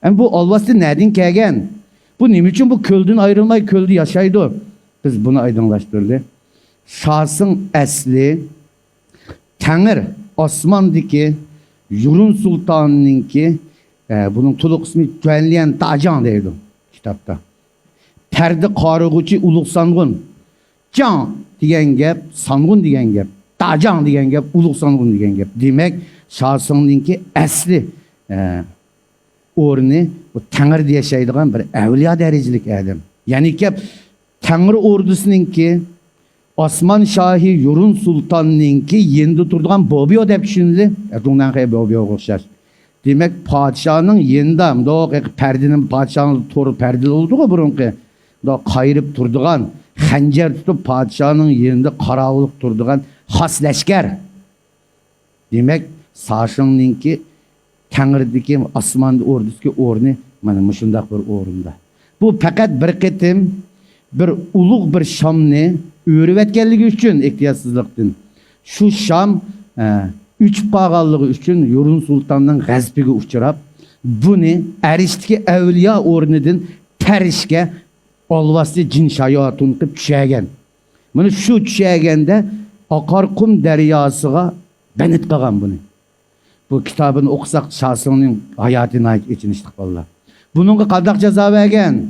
Hem bu alvası nereden kelgen? Bu nima için bu kölden ayrılmay kölde yaşaydı? Biz bunu aydınlaştırdık. Şahsın asli Tanrı osmondaki Yurun Sultan'ınki bunun tuluq ismi Güvenliyen Tacan deydi kitapta. Perde qarıgıcı Uluq Sanğun. Can degan gap, Sanğun degan gap, Tacan degan gap, Uluq Sanğun degan gap. Demek şahsınınki asli o'rni bu Tanrı diye yaşaydigan bir evliya derecelik adam. Yani ki Tanrı ordusununki Osman Şahi Yurun Sultan'ınki yendi turduğun bobiyo dep düşündü. Bundan kaya bobiyo okşar. Demek padişahının yendi. Doğru perdenin padişahının toru perdeli oldu mu burunki? Doğru kayırıp turduğun, hancer tutup padişahının yerinde karavılık turduğun has leşker. Demek sağşınınki Tanrı'daki Osman ordusuki o'rni mana mushundaq bir o'rinda. Bu fakat bir qitim bir ulug' bir Şamni o'rib etganligi uchun ehtiyotsizlikdan shu Şam üç pag'anligi uchun Yurun Sultanning g'azbiga uchrab, buni Arishdagi avliyo o'rnidan tarishga olvasti jin shayotun qilib tushagan. Mana shu tushaganda Oqarqum daryosiga banit qilgan buni. Bu kitabını okusak şahsının hayatına içiniştik vallahi. Bunun kadar ceza vergen.